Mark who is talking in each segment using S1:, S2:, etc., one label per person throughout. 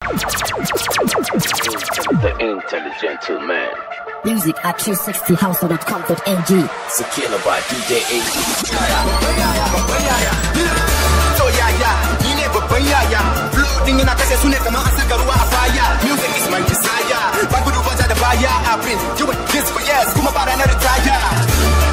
S1: The intelligent man.
S2: Music at 360house.com.ng.
S1: Secure by DJ AG.
S3: So ni ne babban yaya. Floating ina kashe su ne kamar an saka ruwa a baya. Music is my desire. Ba gudu ba da baya. I've been doing this for years. Kuma ba ranar retire.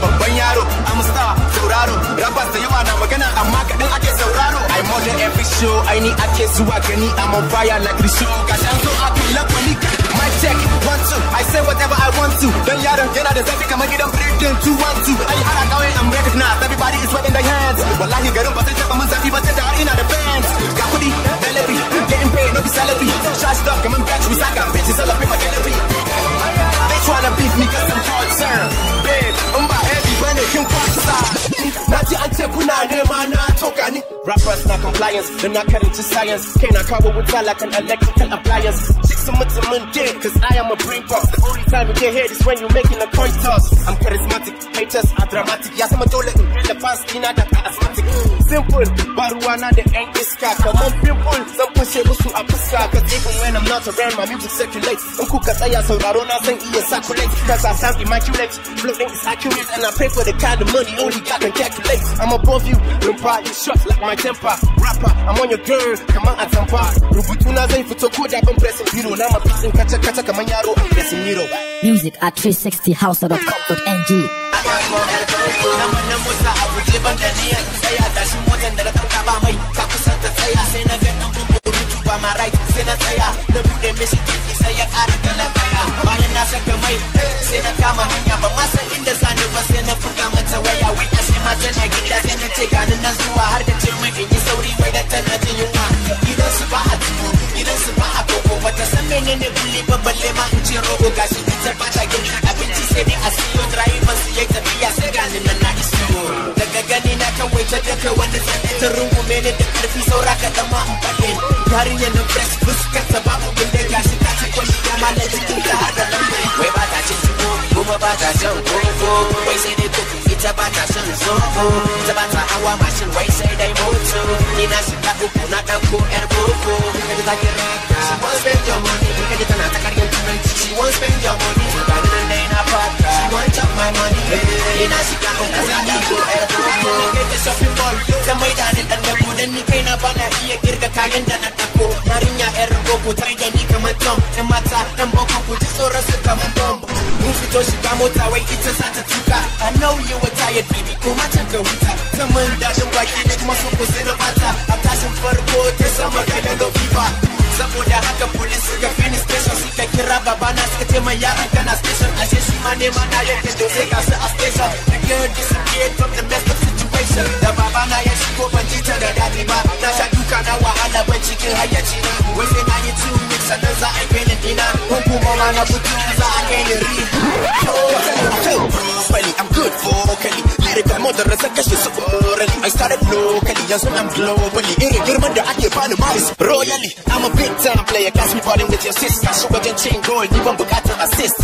S3: Babban yaro, I'm a star, sauraro. Rappers da yawa na magana amma kaɗan ake sauraro. I'm on every show, I need ake zuwa gani. I'm on fire like the show. Gashi an zo a kula kwani. Mic check, 1, 2. I say whatever I want to. Dan yaron yana da zafi kamar gidan Britain 2, 1, 2. Ai ana kawai I'm recognized. Everybody is waving their hands. Wallahi garin ba zai taɓa mun zafi ba tunda har ina da fans. Got kudi, delivery, getting paid, no be salary. Shot stuff, come on, catch me, I got bitches all up in my gallery. They tryna beat me cause I'm hard turn. Babe, I'm about heavy, but they can watch side. Nati ante kuna nema na toka ni. Rappers not compliance, they're not cutting to science. Can't I cover with that like an electrical appliance? Chicks are much dead, cause I am a brain box. The only time you get hit is when you're making a coin toss. I'm charismatic, haters are dramatic. Yes, I'm a dole in the fast, Tina, that asthmatic. Simple, Baruana, the ain't iska. Come on, people, some push it to a puska. Cause even when I'm not around, my music circulates. Unkukataya, so Barona, saying he circulates. Cause I sound immaculate, floating is accurate. And I pay for the kind of money only God can calculate. I'm above you, Lumpa, you shot like my temper. Rapper, I'm on your girl, come on, Atampa. Rubutuna, they put a code up and pressing zero. Now I'm a piece in Kata Kamanyaro, I'm pressing Miro.
S2: Music at 360house.com.ng. My right, send a tire, the boot Mississippi, say I got a galapaya. Bayan na sa kamay, send a kama hanya, but masa in the sun, but send a pagama to where I witness him as an agent that in the take on the Nazua, hard to tell me in your story, where that turn to you want. You don't survive, you don't survive, but there's something in the bully, but Lema and Chirogo, guys, it's a batch again. I've been saying, I see you driving, see it to be as a gun in the night. The Gaganina can wait to get one is the room, minute, the piece of racket, the mountain. Carrying the press, Busquets about when they got it. That's a question. I'm not letting you have the number. Way back at you, boom about a young go. Way say they cook, it's about a son, so it's about our machine. Way say they move to Nina's not a cool and boko. It's like a rock. She won't spend your money. You can get an attack again tonight. She won't spend your money. Rather than laying up, she won't chop my money. Nina's got a cool and boko. Get the shopping mall. Somebody done it and the wood and you can't have on a here. Get the car and then Narinya Ergo, Tanya Nikamatom, and Mata, and Boko, which is so rusted come and bomb. Mufitoshi Gamota, way it's a Santa Tuka. I know you were tired, baby. Kumachaka Wita. Someone doesn't like it, muscle was in a matter. I'm passing for the boat, there's some kind of fever. Someone that had a police, a finish station, see like Kirababana, Skatemaya, and a station. I say, she my name, and I can take us a station. The girl disappeared from the best of situation. The Babana, yes, she go and teach her the daddy, but Nashaduka, now I when she can hire China. When they 92 weeks, and there's a Benedina. Hukumana, Butuza, and Reed. I'm good vocally. Lyrical mother, as a cash is orally. I started locally, yes, when I'm globally. You're mother, I can't find a mouse. Royally, I'm a big time player. Catch me falling with your sister. Sugar and chain gold, even Bugatti assist.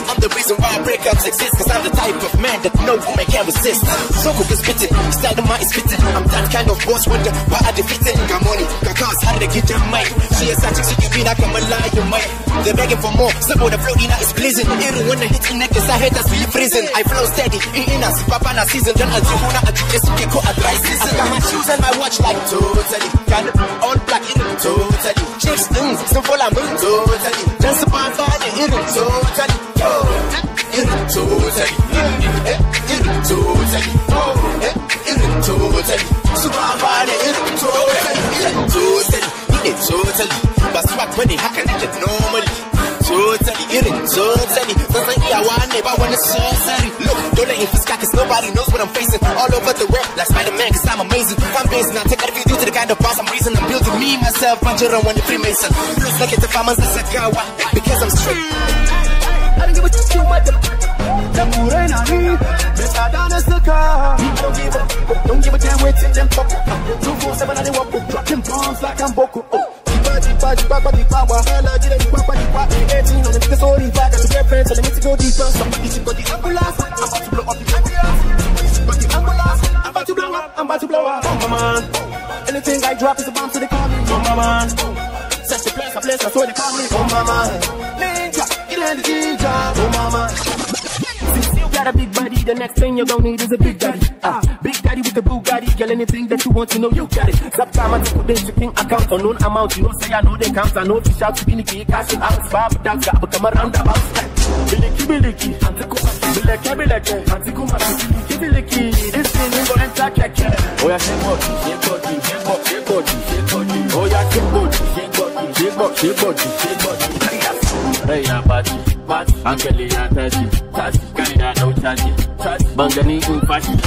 S2: I'm the reason why breakups exist, cause I'm the type of man that no woman can resist. So cool, spit it. Style of mine is fitted. I'm that kind of boss with the but I defeated. Got money, got cars, how to get your mic. She is such a chick, you be like I'm a lie, you might. They're begging for more, some of the floating out is pleasing. Even when they hit the neck, I hate us, we freezing. I flow steady, in us, Papa na season. Then I'll do one, I just get caught a dry season. I got my shoes and my watch like totally. Got all black in it, totally. Chicks, some full of moon, totally. Just a bar fire, in it, totally. In it, totally. In it, totally. In it, totally. Super fire, in it, totally. In it, totally. But swap when they hack and it normally. Totally, totally. Doesn't hear one neighbor when it's sorcery. Look, don't let it fiscal cause nobody knows what I'm facing. All over the world, like Spider-Man cause I'm amazing. I'm busy now, take everything due to the kind of boss I'm raising. I'm building me, myself, Banjira, one the Freemason. Plus, like it's the farmers, that's a gawa. Because I'm straight. I don't give a shit, you mother. Don't give a damn what's in them pocket. 247, I didn't walk, dropping bombs like I'm Boku. Somebody to go deeper. Somebody should go the ambulance. I'm about to blow up the ambulance. I'm about to blow up. I'm about to blow up. Oh, man. Anything I drop is a bomb to the car. Oh, man. Set the place, I place
S3: Yes, that's what they call me. Oh mama, ninja, get in the ginger. Oh mama. Since you got a big body, the next thing you're gonna need is a big daddy. Big daddy with the Bugatti, girl, anything that you want to know, you got it. Zap time and put this king account on known amount. You know, say I know they count. I know fish out to be Nikki, cash it out. Bob, dog, got come around the house. Biliki, Biliki, Biliki, this thing is gonna enter keke. Oh yeah, shake body. Oh yeah, shake body. Hey, yeah, body, Uncle, yeah, touch, Canada, no touch, Bangani, fashion.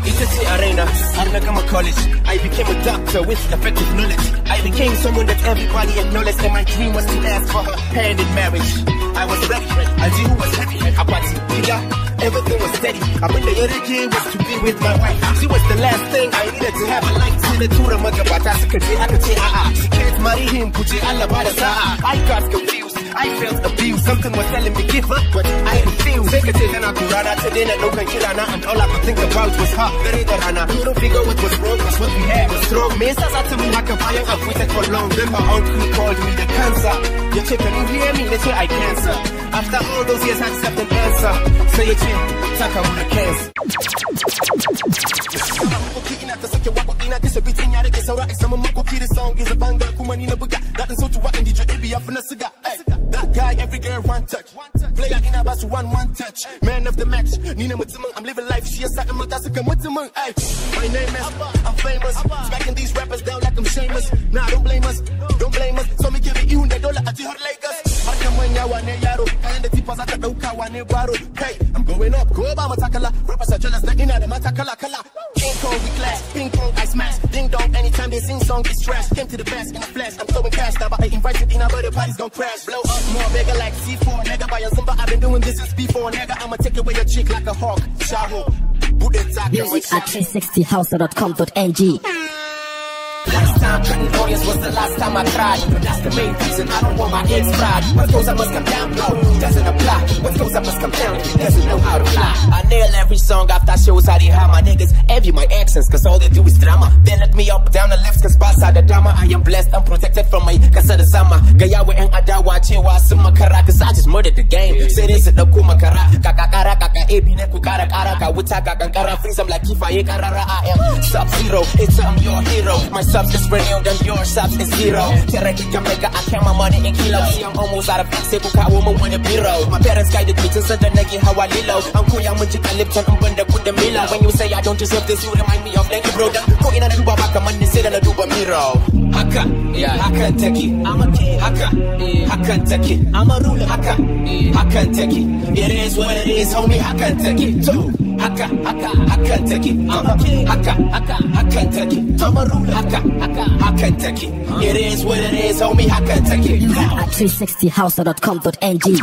S3: It's a arena, I'm like I'm a college. I became a doctor with effective knowledge. I became someone that everybody acknowledged. And my dream was to ask for her hand in marriage. I was ready, I knew who was heavy. I party, everything was steady. I went the other day was to be with my wife. She was the last thing I needed to have a light. See the two of them, I could say, she can't marry him, I got confused. I felt abused, something was telling me give up, but I refused. Take a taste and I could run out today and no can kill her, and all I could think about was her. I couldn't figure what was wrong, cause what we had was strong. Me says to me like a fire, I've waited for long. Then my uncle called me the cancer. You check, can you hear me? They say I cancer. After all those years I accept an answer. Say it here, talk about the cancer. That guy, every girl one touch. Player in a bus, one touch. Man of the match. Nina Mutimung, I'm living life. She is something Matasaka Mutimung. My name is, I'm famous. Smacking these rappers down like I'm shameless. Nah, don't blame us. So me give it you, they don't let us like us. I can win Yawane Yaro. And the tipas at the Okawane Baro. Hey, I'm going up. Go Obama Takala. Rappers are jealous. They're in at the Matakala Kala. King Kong, we clash. Ping pong, I smash. Ding dong, anytime they sing song, it's trash. Came to the best in a flash. I'm throwing cash now, but I invited in, but the party's gon' crash. Blow up more bigger like C4. Nigga, by a Zumba, I've been doing this since before. Nigga, I'ma take away your chick like a hawk. Shaho.
S4: Music at 360house.com.ng.
S2: Last time, cutting audience was the last time I tried. But that's the main reason I don't want my ex fried. What goes up must come down, no, doesn't apply. What goes up must come down, he doesn't know how to fly. I nail every song after shows how they have my niggas. Envy my accents, cause all they do is drama. They let me up, down the left, cause pass out the drama. I am blessed, I'm protected from my casa de sama. Gayawe and Adawa, Chewa, Sumakara, cause I just murdered the game. Say this at the Kumakara, Kakakara, Kaka, Ebi, Nekukara, Karaka, Wutaka, Kankara, freeze, I'm like Kifa, Karara, I am Sub-Zero, it's your hero. My subs is renewed and your subs is zero. Tereki Jamaica, I count my money in kilos. See, I'm almost out of fix, Sebuka woman with a bureau. My parents guided me to Santa Negi, how I lilo. I'm cool, I'm with Lipton, I'm bunda with the Milo. When you say I don't deserve this, you remind me of Negi brother. Go in and do Babaka, man, they say that I do Bamiro. Haka, yeah, Haka Teki, I'm a kid. Haka, Haka Teki, I'm a ruler. Haka, Haka Teki. It is what it is, homie, Haka Teki. Too. Haka, Teki, I'm a kid. Haka Teki, I'm a ruler. Haka Teki. It is what it is, homie, Haka Teki.
S4: At 360house.com.ng.